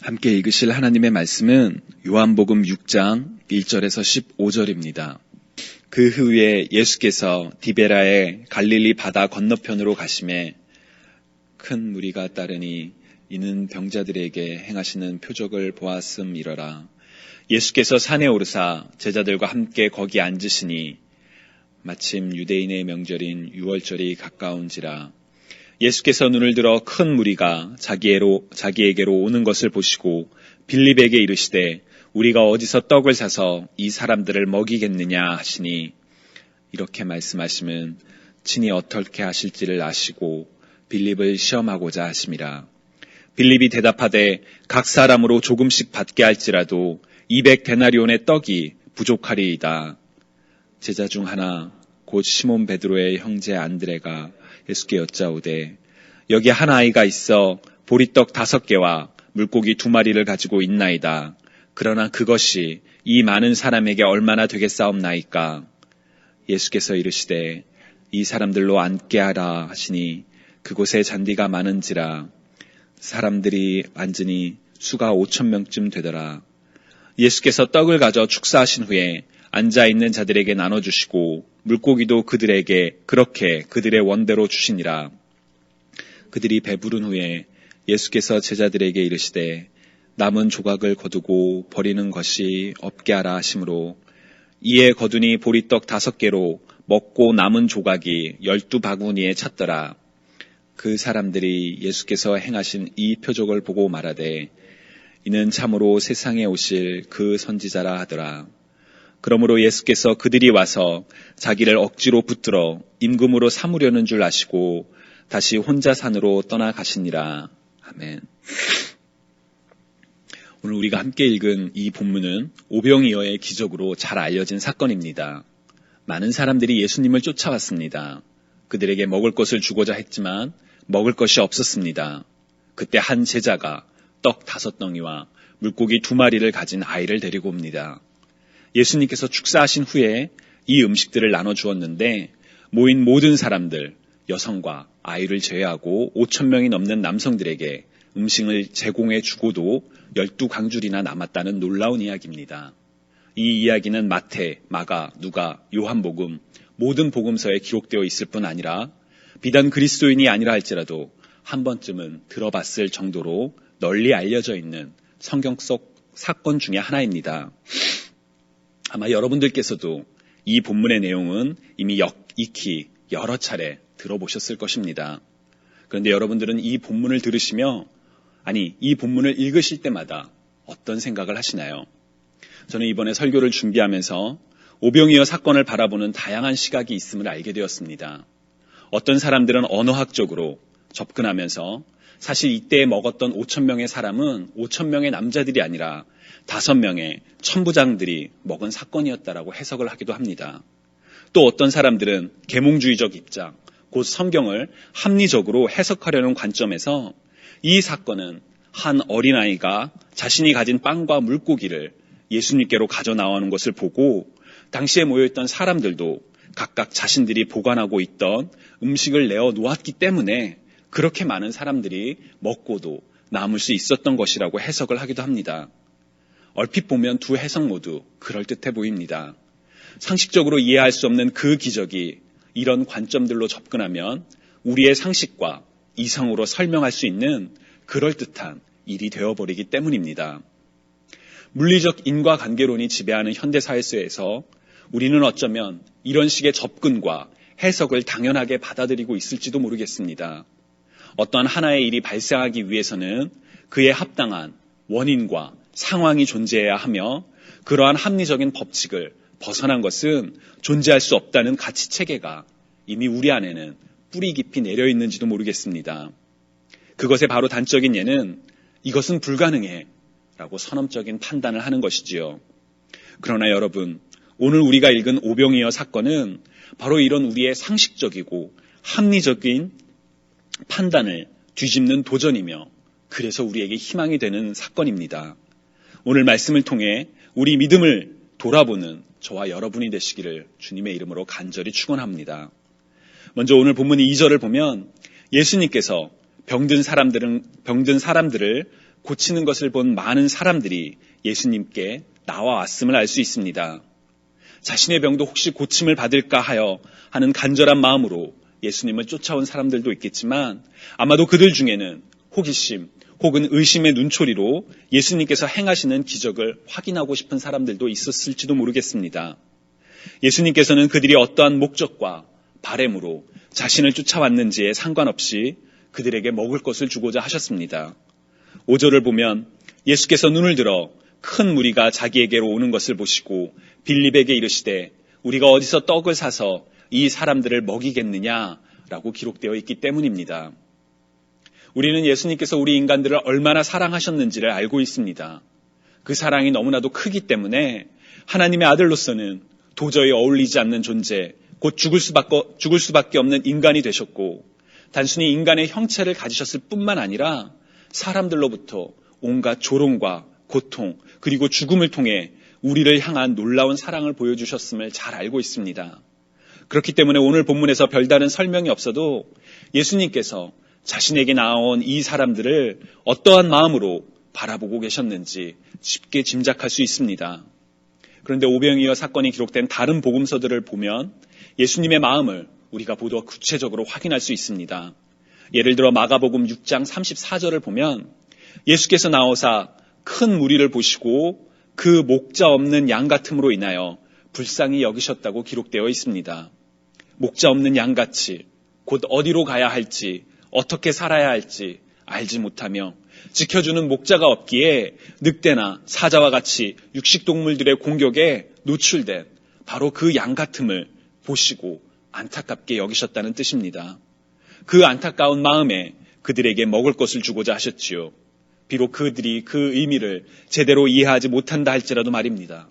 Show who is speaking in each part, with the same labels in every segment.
Speaker 1: 함께 읽으실 하나님의 말씀은 요한복음 6장 1절에서 15절입니다. 그 후에 예수께서 디베라의 갈릴리 바다 건너편으로 가심에 큰 무리가 따르니 이는 병자들에게 행하시는 표적을 보았음이러라. 예수께서 산에 오르사 제자들과 함께 거기 앉으시니 마침 유대인의 명절인 유월절이 가까운지라. 예수께서 눈을 들어 큰 무리가 자기에게로 오는 것을 보시고 빌립에게 이르시되 우리가 어디서 떡을 사서 이 사람들을 먹이겠느냐 하시니 이렇게 말씀하시면 친히 어떻게 하실지를 아시고 빌립을 시험하고자 하심이라. 빌립이 대답하되 각 사람으로 조금씩 받게 할지라도 200데나리온의 떡이 부족하리이다. 제자 중 하나 곧 시몬 베드로의 형제 안드레가 예수께 여짜오되 여기 한 아이가 있어 보리떡 5개와 물고기 2마리를 가지고 있나이다. 그러나 그것이 이 많은 사람에게 얼마나 되겠사옵나이까. 예수께서 이르시되 이 사람들로 앉게 하라 하시니 그곳에 잔디가 많은지라. 사람들이 앉으니 수가 5,000명쯤 되더라. 예수께서 떡을 가져 축사하신 후에 앉아있는 자들에게 나눠주시고 물고기도 그들에게 그렇게 그들의 원대로 주시니라. 그들이 배부른 후에 예수께서 제자들에게 이르시되 남은 조각을 거두고 버리는 것이 없게 하라 하시므로 이에 거두니 보리떡 5개로 먹고 남은 조각이 12바구니에 찼더라. 그 사람들이 예수께서 행하신 이 표적을 보고 말하되 이는 참으로 세상에 오실 그 선지자라 하더라. 그러므로 예수께서 그들이 와서 자기를 억지로 붙들어 임금으로 삼으려는 줄 아시고 다시 혼자 산으로 떠나가시니라. 아멘. 오늘 우리가 함께 읽은 이 본문은 오병이어의 기적으로 잘 알려진 사건입니다. 많은 사람들이 예수님을 쫓아왔습니다. 그들에게 먹을 것을 주고자 했지만 먹을 것이 없었습니다. 그때 한 제자가 떡 5덩이와 물고기 2마리를 가진 아이를 데리고 옵니다. 예수님께서 축사하신 후에 이 음식들을 나눠주었는데 모인 모든 사람들, 여성과 아이를 제외하고 5,000명이 넘는 남성들에게 음식을 제공해 주고도 12강줄이나 남았다는 놀라운 이야기입니다. 이 이야기는 마태, 마가, 누가, 요한복음 모든 복음서에 기록되어 있을 뿐 아니라 비단 그리스도인이 아니라 할지라도 한 번쯤은 들어봤을 정도로 널리 알려져 있는 성경 속 사건 중에 하나입니다. 아마 여러분들께서도 이 본문의 내용은 이미 익히 여러 차례 들어보셨을 것입니다. 그런데 여러분들은 이 본문을 들으시며 이 본문을 읽으실 때마다 어떤 생각을 하시나요? 저는 이번에 설교를 준비하면서 오병이어 사건을 바라보는 다양한 시각이 있음을 알게 되었습니다. 어떤 사람들은 언어학적으로 접근하면서 사실 이때 먹었던 5,000명의 사람은 5,000명의 남자들이 아니라 5명의 천부장들이 먹은 사건이었다라고 해석을 하기도 합니다. 또 어떤 사람들은 계몽주의적 입장, 곧 성경을 합리적으로 해석하려는 관점에서 이 사건은 한 어린아이가 자신이 가진 빵과 물고기를 예수님께로 가져 나오는 것을 보고 당시에 모여있던 사람들도 각각 자신들이 보관하고 있던 음식을 내어 놓았기 때문에 그렇게 많은 사람들이 먹고도 남을 수 있었던 것이라고 해석을 하기도 합니다. 얼핏 보면 두 해석 모두 그럴듯해 보입니다. 상식적으로 이해할 수 없는 그 기적이 이런 관점들로 접근하면 우리의 상식과 이성으로 설명할 수 있는 그럴듯한 일이 되어버리기 때문입니다. 물리적 인과관계론이 지배하는 현대사회에서 우리는 어쩌면 이런 식의 접근과 해석을 당연하게 받아들이고 있을지도 모르겠습니다. 어떤 하나의 일이 발생하기 위해서는 그에 합당한 원인과 상황이 존재해야 하며 그러한 합리적인 법칙을 벗어난 것은 존재할 수 없다는 가치체계가 이미 우리 안에는 뿌리 깊이 내려 있는지도 모르겠습니다. 그것의 바로 단적인 예는 이것은 불가능해 라고 선언적인 판단을 하는 것이지요. 그러나 여러분, 오늘 우리가 읽은 오병이어 사건은 바로 이런 우리의 상식적이고 합리적인 판단을 뒤집는 도전이며 그래서 우리에게 희망이 되는 사건입니다. 오늘 말씀을 통해 우리 믿음을 돌아보는 저와 여러분이 되시기를 주님의 이름으로 간절히 축원합니다. 먼저 오늘 본문 2절을 보면 예수님께서 병든 사람들을 고치는 것을 본 많은 사람들이 예수님께 나와왔음을 알 수 있습니다. 자신의 병도 혹시 고침을 받을까 하는 간절한 마음으로 예수님을 쫓아온 사람들도 있겠지만 아마도 그들 중에는 호기심 혹은 의심의 눈초리로 예수님께서 행하시는 기적을 확인하고 싶은 사람들도 있었을지도 모르겠습니다. 예수님께서는 그들이 어떠한 목적과 바램으로 자신을 쫓아왔는지에 상관없이 그들에게 먹을 것을 주고자 하셨습니다. 5절을 보면 예수께서 눈을 들어 큰 무리가 자기에게로 오는 것을 보시고 빌립에게 이르시되 우리가 어디서 떡을 사서 이 사람들을 먹이겠느냐라고 기록되어 있기 때문입니다. 우리는 예수님께서 우리 인간들을 얼마나 사랑하셨는지를 알고 있습니다. 그 사랑이 너무나도 크기 때문에 하나님의 아들로서는 도저히 어울리지 않는 존재, 곧 죽을 수밖에 없는 인간이 되셨고 단순히 인간의 형체를 가지셨을 뿐만 아니라 사람들로부터 온갖 조롱과 고통 그리고 죽음을 통해 우리를 향한 놀라운 사랑을 보여주셨음을 잘 알고 있습니다. 그렇기 때문에 오늘 본문에서 별다른 설명이 없어도 예수님께서 자신에게 나온 이 사람들을 어떠한 마음으로 바라보고 계셨는지 쉽게 짐작할 수 있습니다. 그런데 오병이어 사건이 기록된 다른 복음서들을 보면 예수님의 마음을 우리가 보다 구체적으로 확인할 수 있습니다. 예를 들어 마가복음 6장 34절을 보면 예수께서 나오사 큰 무리를 보시고 그 목자 없는 양 같음으로 인하여 불쌍히 여기셨다고 기록되어 있습니다. 목자 없는 양같이 곧 어디로 가야 할지 어떻게 살아야 할지 알지 못하며 지켜주는 목자가 없기에 늑대나 사자와 같이 육식동물들의 공격에 노출된 바로 그 양 같음을 보시고 안타깝게 여기셨다는 뜻입니다. 그 안타까운 마음에 그들에게 먹을 것을 주고자 하셨지요. 비록 그들이 그 의미를 제대로 이해하지 못한다 할지라도 말입니다.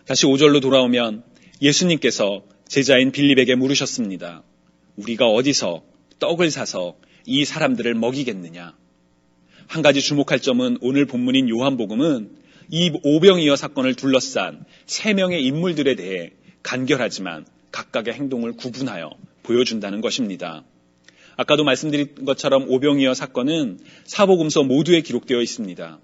Speaker 1: 다시 5절로 돌아오면 예수님께서 제자인 빌립에게 물으셨습니다. 우리가 어디서 떡을 사서 이 사람들을 먹이겠느냐? 한 가지 주목할 점은 오늘 본문인 요한복음은 이 오병이어 사건을 둘러싼 3명의 인물들에 대해 간결하지만 각각의 행동을 구분하여 보여준다는 것입니다. 아까도 말씀드린 것처럼 오병이어 사건은 사복음서 모두에 기록되어 있습니다.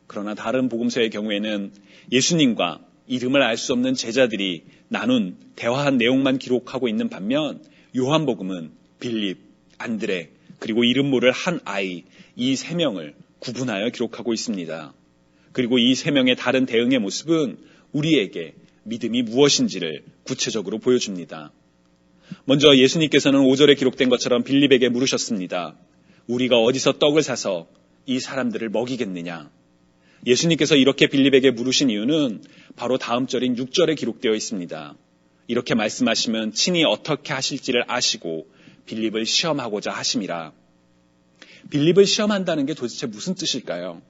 Speaker 1: 그러나 다른 복음서의 경우에는 예수님과 이름을 알 수 없는 제자들이 나눈 대화한 내용만 기록하고 있는 반면 요한복음은 빌립, 안드레, 그리고 이름 모를 한 아이, 이 3명을 구분하여 기록하고 있습니다. 그리고 이 3명의 다른 대응의 모습은 우리에게 믿음이 무엇인지를 구체적으로 보여줍니다. 먼저 예수님께서는 5절에 기록된 것처럼 빌립에게 물으셨습니다. 우리가 어디서 떡을 사서 이 사람들을 먹이겠느냐? 예수님께서 이렇게 빌립에게 물으신 이유는 바로 다음 절인 6절에 기록되어 있습니다. 이렇게 말씀하시면 친히 어떻게 하실지를 아시고 빌립을 시험하고자 하심이라. 빌립을 시험한다는 게 도대체 무슨 뜻일까요?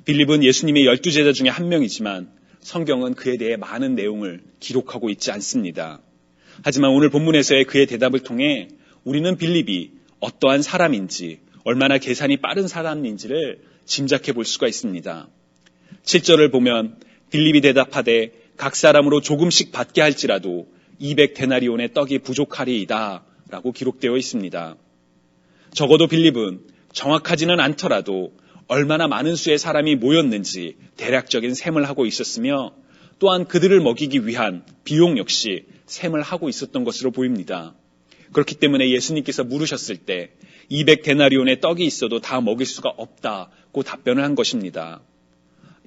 Speaker 1: 빌립은 예수님의 12제자 중에 한 명이지만 성경은 그에 대해 많은 내용을 기록하고 있지 않습니다. 하지만 오늘 본문에서의 그의 대답을 통해 우리는 빌립이 어떠한 사람인지 얼마나 계산이 빠른 사람인지를 짐작해 볼 수가 있습니다. 7절을 보면 빌립이 대답하되 각 사람으로 조금씩 받게 할지라도 200데나리온의 떡이 부족하리이다 라고 기록되어 있습니다. 적어도 빌립은 정확하지는 않더라도 얼마나 많은 수의 사람이 모였는지 대략적인 셈을 하고 있었으며 또한 그들을 먹이기 위한 비용 역시 셈을 하고 있었던 것으로 보입니다. 그렇기 때문에 예수님께서 물으셨을 때 200데나리온의 떡이 있어도 다 먹일 수가 없다고 답변을 한 것입니다.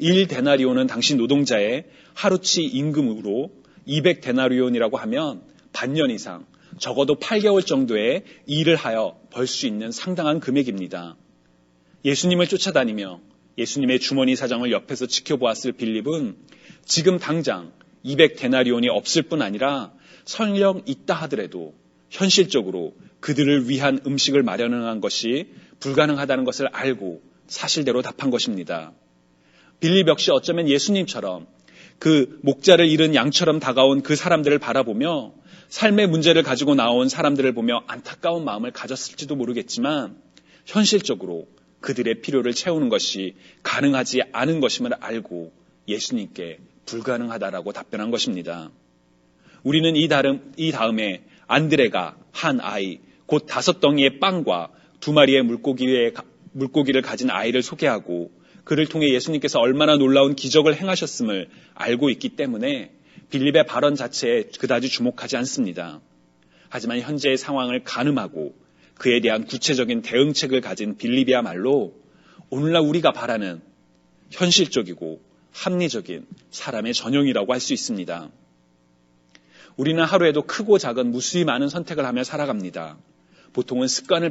Speaker 1: 1데나리온은 당시 노동자의 하루치 임금으로 200데나리온이라고 하면 반년 이상 적어도 8개월 정도의 일을 하여 벌 수 있는 상당한 금액입니다. 예수님을 쫓아다니며 예수님의 주머니 사정을 옆에서 지켜보았을 빌립은 지금 당장 200데나리온이 없을 뿐 아니라 설령 있다 하더라도 현실적으로 그들을 위한 음식을 마련한 것이 불가능하다는 것을 알고 사실대로 답한 것입니다. 빌립 역시 어쩌면 예수님처럼 그 목자를 잃은 양처럼 다가온 그 사람들을 바라보며 삶의 문제를 가지고 나온 사람들을 보며 안타까운 마음을 가졌을지도 모르겠지만 현실적으로 그들의 필요를 채우는 것이 가능하지 않은 것임을 알고 예수님께 불가능하다라고 답변한 것입니다. 우리는 이 다음에 안드레가 한 아이, 곧 5덩이의 빵과 2마리의 물고기의 물고기를 가진 아이를 소개하고 그를 통해 예수님께서 얼마나 놀라운 기적을 행하셨음을 알고 있기 때문에 빌립의 발언 자체에 그다지 주목하지 않습니다. 하지만 현재의 상황을 가늠하고 그에 대한 구체적인 대응책을 가진 빌립이야말로 오늘날 우리가 바라는 현실적이고 합리적인 사람의 전형이라고 할 수 있습니다. 우리는 하루에도 크고 작은 무수히 많은 선택을 하며 살아갑니다. 보통은 습관을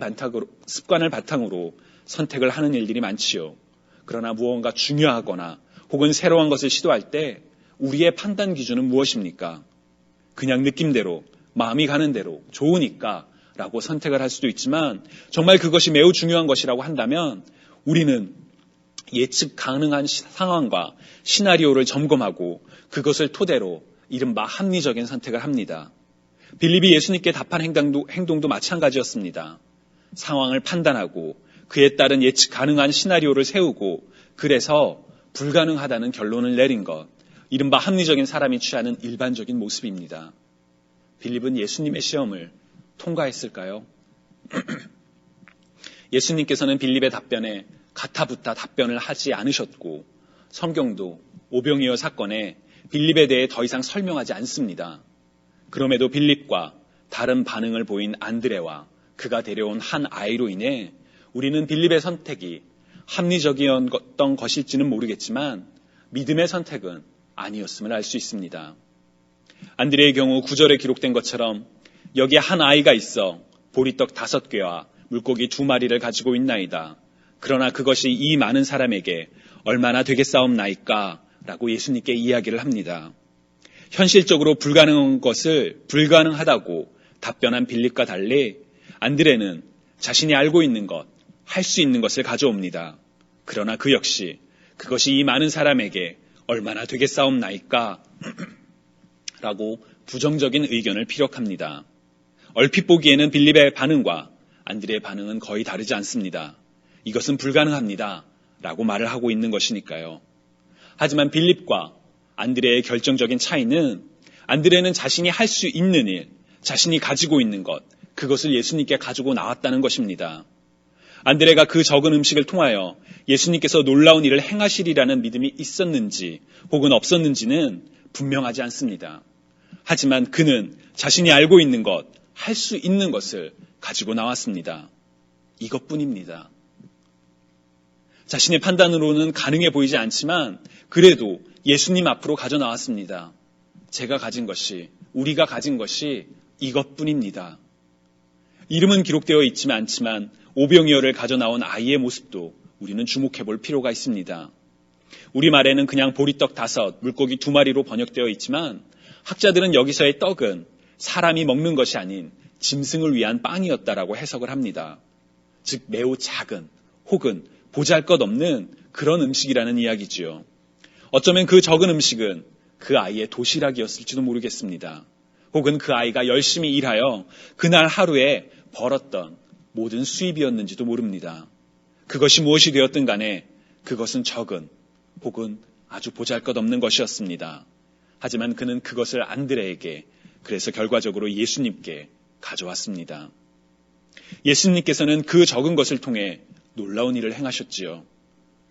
Speaker 1: 바탕으로 선택을 하는 일들이 많지요. 그러나 무언가 중요하거나 혹은 새로운 것을 시도할 때 우리의 판단 기준은 무엇입니까? 그냥 느낌대로, 마음이 가는 대로, 좋으니까 라고 선택을 할 수도 있지만 정말 그것이 매우 중요한 것이라고 한다면 우리는 예측 가능한 상황과 시나리오를 점검하고 그것을 토대로 이른바 합리적인 선택을 합니다. 빌립이 예수님께 답한 행동도 마찬가지였습니다. 상황을 판단하고 그에 따른 예측 가능한 시나리오를 세우고 그래서 불가능하다는 결론을 내린 것, 이른바 합리적인 사람이 취하는 일반적인 모습입니다. 빌립은 예수님의 시험을 통과했을까요? 예수님께서는 빌립의 답변에 가타부타 답변을 하지 않으셨고 성경도 오병이어 사건에 빌립에 대해 더 이상 설명하지 않습니다. 그럼에도 빌립과 다른 반응을 보인 안드레와 그가 데려온 한 아이로 인해 우리는 빌립의 선택이 합리적이었던 것일지는 모르겠지만 믿음의 선택은 아니었음을 알 수 있습니다. 안드레의 경우 9절에 기록된 것처럼 여기에 한 아이가 있어 보리떡 5개와 물고기 2마리를 가지고 있나이다. 그러나 그것이 이 많은 사람에게 얼마나 되겠사옵나이까? 라고 예수님께 이야기를 합니다. 현실적으로 불가능한 것을 불가능하다고 답변한 빌립과 달리 안드레는 자신이 알고 있는 것, 할 수 있는 것을 가져옵니다. 그러나 그 역시 그것이 이 많은 사람에게 얼마나 되겠사옵나이까? 라고 부정적인 의견을 피력합니다. 얼핏 보기에는 빌립의 반응과 안드레의 반응은 거의 다르지 않습니다. 이것은 불가능합니다. 라고 말을 하고 있는 것이니까요. 하지만 빌립과 안드레의 결정적인 차이는 안드레는 자신이 할 수 있는 일, 자신이 가지고 있는 것, 그것을 예수님께 가지고 나왔다는 것입니다. 안드레가 그 적은 음식을 통하여 예수님께서 놀라운 일을 행하시리라는 믿음이 있었는지 혹은 없었는지는 분명하지 않습니다. 하지만 그는 자신이 알고 있는 것, 할 수 있는 것을 가지고 나왔습니다. 이것뿐입니다. 자신의 판단으로는 가능해 보이지 않지만 그래도 예수님 앞으로 가져 나왔습니다. 제가 가진 것이, 우리가 가진 것이 이것뿐입니다. 이름은 기록되어 있지만 않지만 오병이어를 가져 나온 아이의 모습도 우리는 주목해 볼 필요가 있습니다. 우리말에는 그냥 보리떡 5, 물고기 2마리로 번역되어 있지만 학자들은 여기서의 떡은 사람이 먹는 것이 아닌 짐승을 위한 빵이었다라고 해석을 합니다. 즉 매우 작은 혹은 보잘것없는 그런 음식이라는 이야기지요. 어쩌면 그 적은 음식은 그 아이의 도시락이었을지도 모르겠습니다. 혹은 그 아이가 열심히 일하여 그날 하루에 벌었던 모든 수입이었는지도 모릅니다. 그것이 무엇이 되었든 간에 그것은 적은 혹은 아주 보잘것없는 것이었습니다. 하지만 그는 그것을 안드레에게, 그래서 결과적으로 예수님께 가져왔습니다. 예수님께서는 그 적은 것을 통해 놀라운 일을 행하셨지요.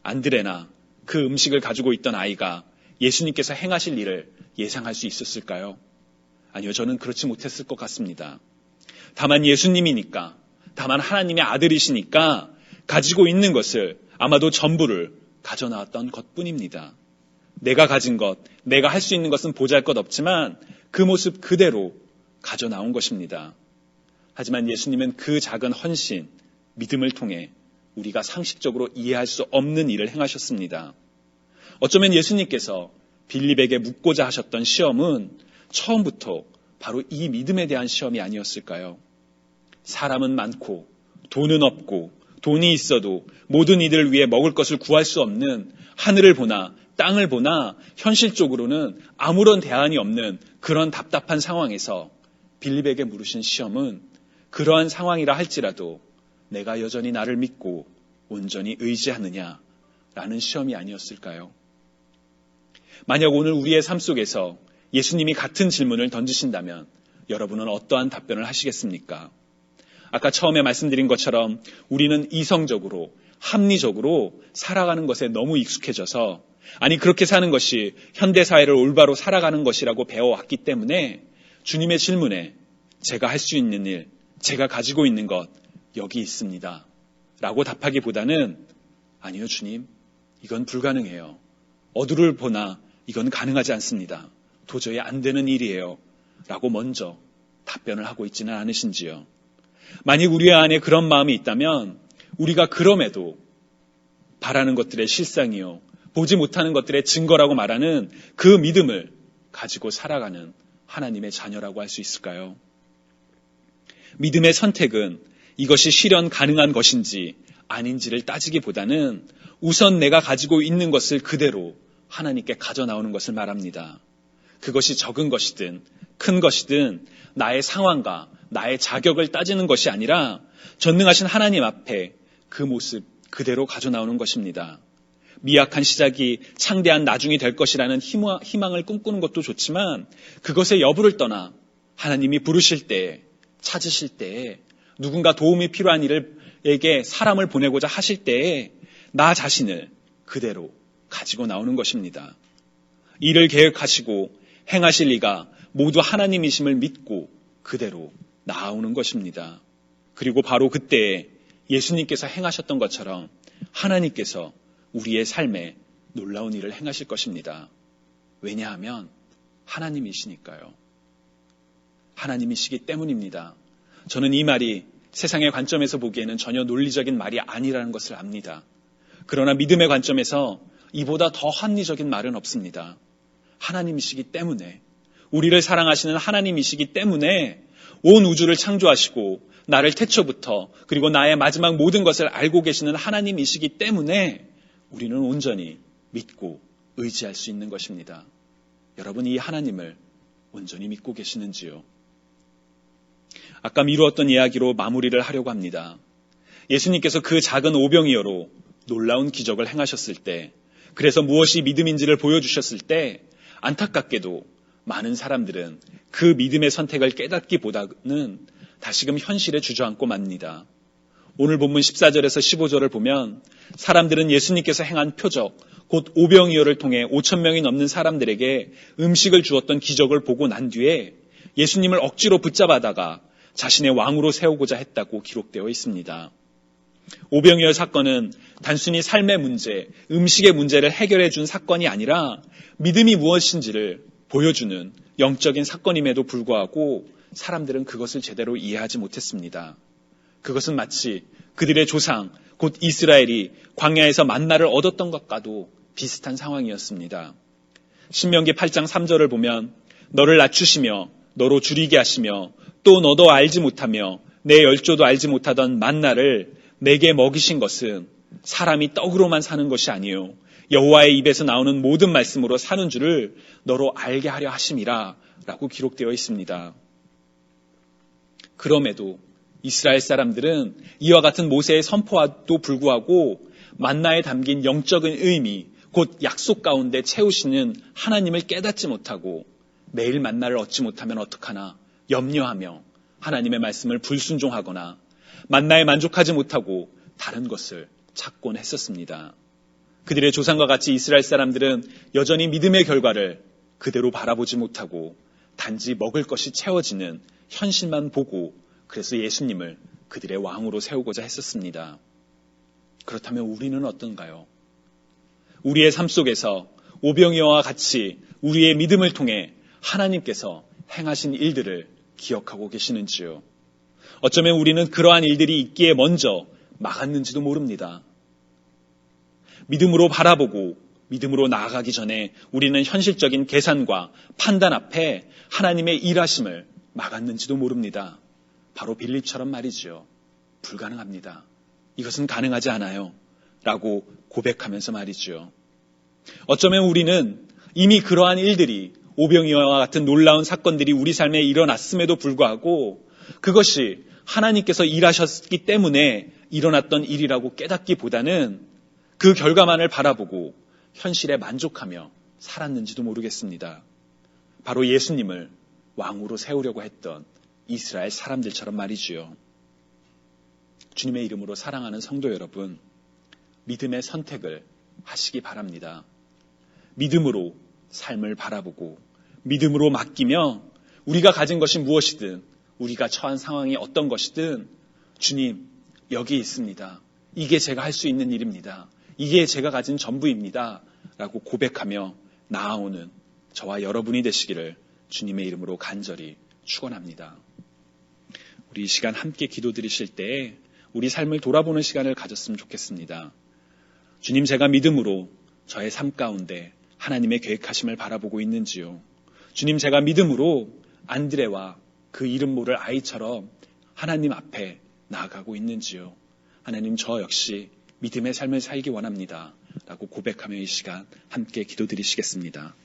Speaker 1: 안드레나 그 음식을 가지고 있던 아이가 예수님께서 행하실 일을 예상할 수 있었을까요? 아니요, 저는 그렇지 못했을 것 같습니다. 다만 예수님이니까, 다만 하나님의 아들이시니까 가지고 있는 것을 아마도 전부를 가져나왔던 것뿐입니다. 내가 가진 것, 내가 할 수 있는 것은 보잘것없지만 그 모습 그대로 가져나온 것입니다. 하지만 예수님은 그 작은 헌신, 믿음을 통해 우리가 상식적으로 이해할 수 없는 일을 행하셨습니다. 어쩌면 예수님께서 빌립에게 묻고자 하셨던 시험은 처음부터 바로 이 믿음에 대한 시험이 아니었을까요? 사람은 많고 돈은 없고 돈이 있어도 모든 이들을 위해 먹을 것을 구할 수 없는, 하늘을 보나 땅을 보나 현실적으로는 아무런 대안이 없는 그런 답답한 상황에서 빌립에게 물으신 시험은 그러한 상황이라 할지라도 내가 여전히 나를 믿고 온전히 의지하느냐라는 시험이 아니었을까요? 만약 오늘 우리의 삶 속에서 예수님이 같은 질문을 던지신다면 여러분은 어떠한 답변을 하시겠습니까? 아까 처음에 말씀드린 것처럼 우리는 이성적으로 합리적으로 살아가는 것에 너무 익숙해져서, 아니 그렇게 사는 것이 현대사회를 올바로 살아가는 것이라고 배워왔기 때문에 주님의 질문에 제가 할 수 있는 일, 제가 가지고 있는 것 여기 있습니다 라고 답하기보다는 아니요 주님, 이건 불가능해요. 어두를 보나 이건 가능하지 않습니다. 도저히 안 되는 일이에요 라고 먼저 답변을 하고 있지는 않으신지요. 만약 우리 안에 그런 마음이 있다면 우리가 그럼에도 바라는 것들의 실상이요, 보지 못하는 것들의 증거라고 말하는 그 믿음을 가지고 살아가는 하나님의 자녀라고 할 수 있을까요? 믿음의 선택은 이것이 실현 가능한 것인지 아닌지를 따지기보다는 우선 내가 가지고 있는 것을 그대로 하나님께 가져 나오는 것을 말합니다. 그것이 적은 것이든 큰 것이든 나의 상황과 나의 자격을 따지는 것이 아니라 전능하신 하나님 앞에 그 모습 그대로 가져 나오는 것입니다. 미약한 시작이 창대한 나중이 될 것이라는 희망을 꿈꾸는 것도 좋지만 그것의 여부를 떠나 하나님이 부르실 때에, 찾으실 때에, 누군가 도움이 필요한 이에게 사람을 보내고자 하실 때에 나 자신을 그대로 가지고 나오는 것입니다. 이를 계획하시고 행하실 이가 모두 하나님이심을 믿고 그대로 나아오는 것입니다. 그리고 바로 그때에 예수님께서 행하셨던 것처럼 하나님께서 우리의 삶에 놀라운 일을 행하실 것입니다. 왜냐하면 하나님이시니까요. 하나님이시기 때문입니다. 저는 이 말이 세상의 관점에서 보기에는 전혀 논리적인 말이 아니라는 것을 압니다. 그러나 믿음의 관점에서 이보다 더 합리적인 말은 없습니다. 하나님이시기 때문에, 우리를 사랑하시는 하나님이시기 때문에 온 우주를 창조하시고 나를 태초부터 그리고 나의 마지막 모든 것을 알고 계시는 하나님이시기 때문에 우리는 온전히 믿고 의지할 수 있는 것입니다. 여러분, 이 하나님을 온전히 믿고 계시는지요? 아까 미루었던 이야기로 마무리를 하려고 합니다. 예수님께서 그 작은 오병이어로 놀라운 기적을 행하셨을 때, 그래서 무엇이 믿음인지를 보여주셨을 때 안타깝게도 많은 사람들은 그 믿음의 선택을 깨닫기보다는 다시금 현실에 주저앉고 맙니다. 오늘 본문 14절에서 15절을 보면 사람들은 예수님께서 행한 표적, 곧 오병이어를 통해 5,000명이 넘는 사람들에게 음식을 주었던 기적을 보고 난 뒤에 예수님을 억지로 붙잡아다가 자신의 왕으로 세우고자 했다고 기록되어 있습니다. 오병이어 사건은 단순히 삶의 문제, 음식의 문제를 해결해 준 사건이 아니라 믿음이 무엇인지를 보여주는 영적인 사건임에도 불구하고 사람들은 그것을 제대로 이해하지 못했습니다. 그것은 마치 그들의 조상, 곧 이스라엘이 광야에서 만나를 얻었던 것과도 비슷한 상황이었습니다. 신명기 8장 3절을 보면 너를 낮추시며 너로 줄이게 하시며 또 너도 알지 못하며 내 열조도 알지 못하던 만나를 내게 먹이신 것은 사람이 떡으로만 사는 것이 아니요 여호와의 입에서 나오는 모든 말씀으로 사는 줄을 너로 알게 하려 하심이라 라고 기록되어 있습니다. 그럼에도 이스라엘 사람들은 이와 같은 모세의 선포와도 불구하고 만나에 담긴 영적인 의미, 곧 약속 가운데 채우시는 하나님을 깨닫지 못하고 매일 만나를 얻지 못하면 어떡하나 염려하며 하나님의 말씀을 불순종하거나 만나에 만족하지 못하고 다른 것을 찾곤 했었습니다. 그들의 조상과 같이 이스라엘 사람들은 여전히 믿음의 결과를 그대로 바라보지 못하고 단지 먹을 것이 채워지는 현실만 보고 그래서 예수님을 그들의 왕으로 세우고자 했었습니다. 그렇다면 우리는 어떤가요? 우리의 삶 속에서 오병이어와 같이 우리의 믿음을 통해 하나님께서 행하신 일들을 기억하고 계시는지요? 어쩌면 우리는 그러한 일들이 있기에 먼저 막았는지도 모릅니다. 믿음으로 바라보고 믿음으로 나아가기 전에 우리는 현실적인 계산과 판단 앞에 하나님의 일하심을 막았는지도 모릅니다. 바로 빌립처럼 말이죠. 불가능합니다. 이것은 가능하지 않아요. 라고 고백하면서 말이죠. 어쩌면 우리는 이미 그러한 일들이 오병이어와 같은 놀라운 사건들이 우리 삶에 일어났음에도 불구하고 그것이 하나님께서 일하셨기 때문에 일어났던 일이라고 깨닫기보다는 그 결과만을 바라보고 현실에 만족하며 살았는지도 모르겠습니다. 바로 예수님을 왕으로 세우려고 했던 이스라엘 사람들처럼 말이지요. 주님의 이름으로 사랑하는 성도 여러분, 믿음의 선택을 하시기 바랍니다. 믿음으로 삶을 바라보고 믿음으로 맡기며 우리가 가진 것이 무엇이든 우리가 처한 상황이 어떤 것이든 주님 여기 있습니다. 이게 제가 할 수 있는 일입니다. 이게 제가 가진 전부입니다. 라고 고백하며 나아오는 저와 여러분이 되시기를 주님의 이름으로 간절히 축원합니다. 우리 이 시간 함께 기도드리실 때 우리 삶을 돌아보는 시간을 가졌으면 좋겠습니다. 주님, 제가 믿음으로 저의 삶 가운데 하나님의 계획하심을 바라보고 있는지요? 주님, 제가 믿음으로 안드레와 그 이름 모를 아이처럼 하나님 앞에 나아가고 있는지요? 하나님, 저 역시 믿음의 삶을 살기 원합니다. 라고 고백하며 이 시간 함께 기도드리시겠습니다.